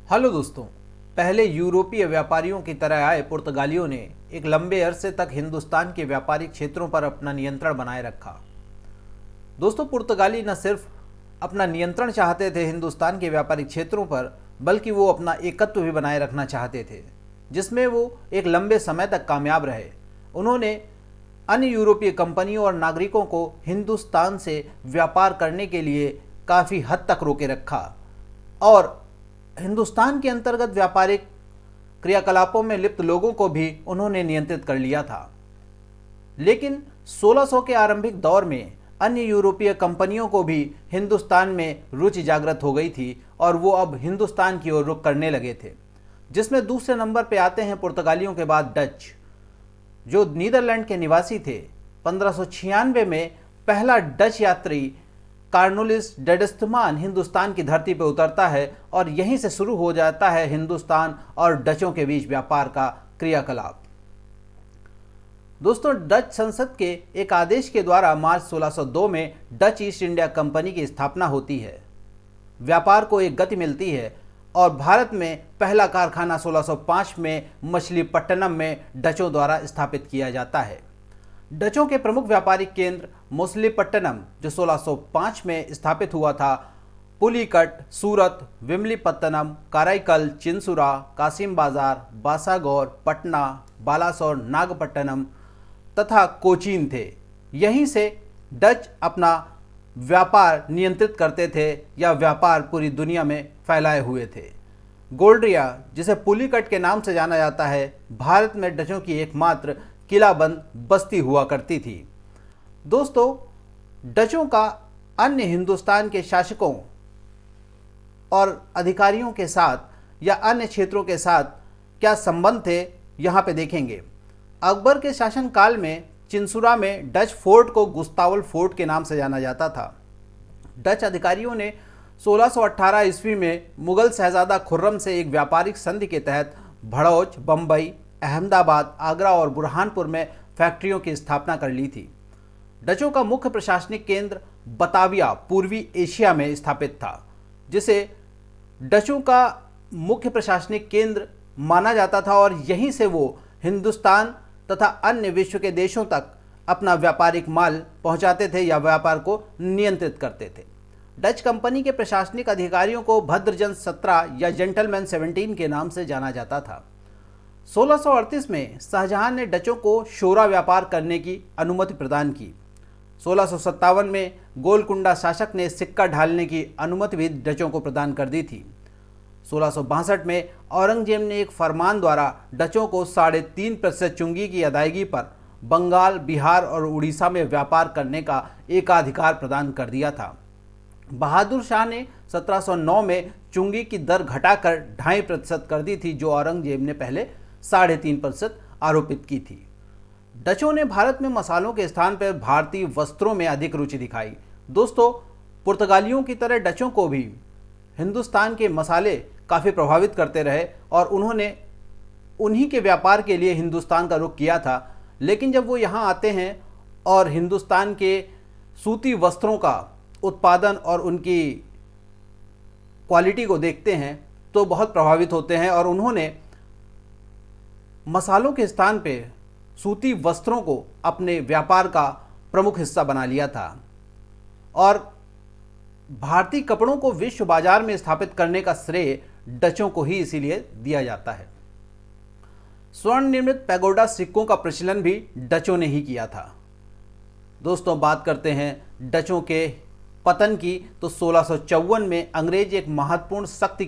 Hello दोस्तों। पहले यूरोपीय व्यापारियों की तरह आए पुर्तगालियों ने एक लंबे अरसे तक हिंदुस्तान के व्यापारिक क्षेत्रों पर अपना नियंत्रण बनाए रखा। दोस्तों, पुर्तगाली न सिर्फ अपना नियंत्रण चाहते थे हिंदुस्तान के व्यापारिक क्षेत्रों पर, बल्कि वो अपना एकत्व भी बनाए रखना चाहते थे, जिसमें वो एक लंबे समय तक कामयाब रहे। उन्होंने अन्य यूरोपीय कंपनियों और नागरिकों को हिंदुस्तान से व्यापार करने के लिए काफ़ी हद तक रोके रखा और हिंदुस्तान के अंतर्गत व्यापारिक क्रियाकलापों में लिप्त लोगों को भी उन्होंने नियंत्रित कर लिया था। लेकिन 1600 के आरंभिक दौर में अन्य यूरोपीय कंपनियों को भी हिंदुस्तान में रुचि जागृत हो गई थी और वो अब हिंदुस्तान की ओर रुख करने लगे थे, जिसमें दूसरे नंबर पर आते हैं पुर्तगालियों के बाद डच, जो नीदरलैंड के निवासी थे। 1596 में पहला डच यात्री कार्नुलिस डेडस्टमान हिंदुस्तान की धरती पर उतरता है और यहीं से शुरू हो जाता है हिंदुस्तान और डचों के बीच व्यापार का क्रियाकलाप। दोस्तों, डच संसद के एक आदेश के द्वारा मार्च 1602 में डच ईस्ट इंडिया कंपनी की स्थापना होती है। व्यापार को एक गति मिलती है और भारत में पहला कारखाना 1605 में मछलीपट्टनम में डचों द्वारा स्थापित किया जाता है। डचों के प्रमुख व्यापारिक केंद्र मछलीपट्टनम, जो 1605 में स्थापित हुआ था, पुलिकट, सूरत, विमलीपत्तनम, कराईकल, चिंसुरा, कासिम बाजार, बासागौर, पटना, बालासोर, नागपट्टनम तथा कोचीन थे। यहीं से डच अपना व्यापार नियंत्रित करते थे या व्यापार पूरी दुनिया में फैलाए हुए थे। गोल्ड्रिया, जिसे पुलिकट के नाम से जाना जाता है, भारत में डचों की एकमात्र किलाबंद बस्ती हुआ करती थी। दोस्तों, डचों का अन्य हिंदुस्तान के शासकों और अधिकारियों के साथ या अन्य क्षेत्रों के साथ क्या संबंध थे, यहाँ पे देखेंगे। अकबर के शासनकाल में चिंसुरा में डच फोर्ट को गुस्तावल फोर्ट के नाम से जाना जाता था। डच अधिकारियों ने 1618 ईस्वी में मुगल शहजादा खुर्रम से एक व्यापारिक संधि के तहत भड़ौच, बम्बई, अहमदाबाद, आगरा और बुरहानपुर में फैक्ट्रियों की स्थापना कर ली थी। डचों का मुख्य प्रशासनिक केंद्र बताविया पूर्वी एशिया में स्थापित था, जिसे डचों का मुख्य प्रशासनिक केंद्र माना जाता था और यहीं से वो हिंदुस्तान तथा अन्य विश्व के देशों तक अपना व्यापारिक माल पहुंचाते थे या व्यापार को नियंत्रित करते थे। डच कंपनी के प्रशासनिक अधिकारियों को भद्रजन 17 या जेंटलमैन 17 के नाम से जाना जाता था। 1638 में शाहजहां ने डचों को शोरा व्यापार करने की अनुमति प्रदान की। 1657 में गोलकुंडा शासक ने सिक्का ढालने की अनुमति भी डचों को प्रदान कर दी थी। 1662 में औरंगजेब ने एक फरमान द्वारा डचों को 3.5% चुंगी की अदायगी पर बंगाल, बिहार और उड़ीसा में व्यापार करने का एकाधिकार प्रदान कर दिया था। बहादुर शाह ने 1709 में चुंगी की दर घटाकर 2.5% कर दी थी, जो औरंगजेब ने पहले 3.5% आरोपित की थी। डचों ने भारत में मसालों के स्थान पर भारतीय वस्त्रों में अधिक रुचि दिखाई। दोस्तों, पुर्तगालियों की तरह डचों को भी हिंदुस्तान के मसाले काफ़ी प्रभावित करते रहे और उन्होंने उन्हीं के व्यापार के लिए हिंदुस्तान का रुख किया था। लेकिन जब वो यहाँ आते हैं और हिंदुस्तान के सूती वस्त्रों का उत्पादन और उनकी क्वालिटी को देखते हैं तो बहुत प्रभावित होते हैं और उन्होंने मसालों के स्थान पे सूती वस्त्रों को अपने व्यापार का प्रमुख हिस्सा बना लिया था और भारतीय कपड़ों को विश्व बाजार में स्थापित करने का श्रेय डचों को ही इसीलिए दिया जाता है। स्वर्ण निर्मित पैगोडा सिक्कों का प्रचलन भी डचों ने ही किया था। दोस्तों, बात करते हैं डचों के पतन की, तो 1654 में अंग्रेज एक महत्वपूर्ण शक्ति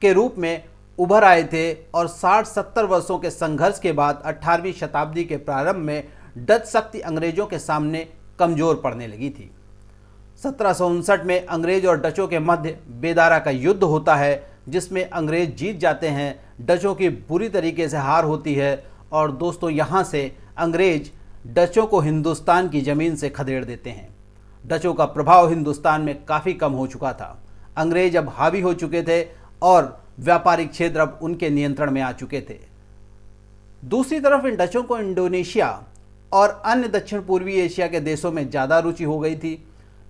के रूप में उभर आए थे और 60-70 वर्षों के संघर्ष के बाद 18वीं शताब्दी के प्रारंभ में डच शक्ति अंग्रेजों के सामने कमजोर पड़ने लगी थी। 1759 में अंग्रेज और डचों के मध्य बेदारा का युद्ध होता है, जिसमें अंग्रेज जीत जाते हैं, डचों की बुरी तरीके से हार होती है और दोस्तों, यहाँ से अंग्रेज डचों को हिंदुस्तान की ज़मीन से खदेड़ देते हैं। डचों का प्रभाव हिंदुस्तान में काफ़ी कम हो चुका था। अंग्रेज अब हावी हो चुके थे और व्यापारिक क्षेत्र अब उनके नियंत्रण में आ चुके थे। दूसरी तरफ इन डचों को इंडोनेशिया और अन्य दक्षिण पूर्वी एशिया के देशों में ज़्यादा रुचि हो गई थी,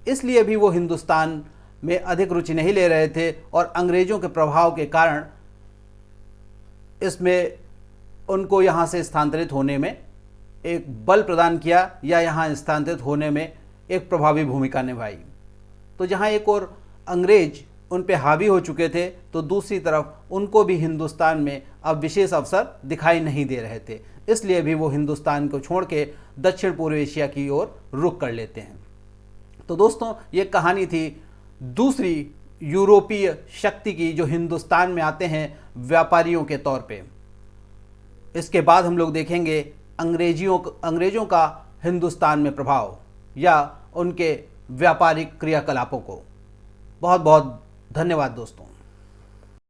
इसलिए भी वो हिंदुस्तान में अधिक रुचि नहीं ले रहे थे और अंग्रेजों के प्रभाव के कारण इसमें उनको यहाँ से स्थानांतरित होने में एक बल प्रदान किया या यहाँ स्थानांतरित होने में एक प्रभावी भूमिका निभाई। तो जहाँ एक और अंग्रेज उन पे हावी हो चुके थे, तो दूसरी तरफ उनको भी हिंदुस्तान में अब विशेष अवसर दिखाई नहीं दे रहे थे, इसलिए भी वो हिंदुस्तान को छोड़ के दक्षिण पूर्व एशिया की ओर रुख कर लेते हैं। तो दोस्तों, ये कहानी थी दूसरी यूरोपीय शक्ति की जो हिंदुस्तान में आते हैं व्यापारियों के तौर पे। इसके बाद हम लोग देखेंगे अंग्रेजों का हिंदुस्तान में प्रभाव या उनके व्यापारिक क्रियाकलापों को। बहुत बहुत धन्यवाद दोस्तों।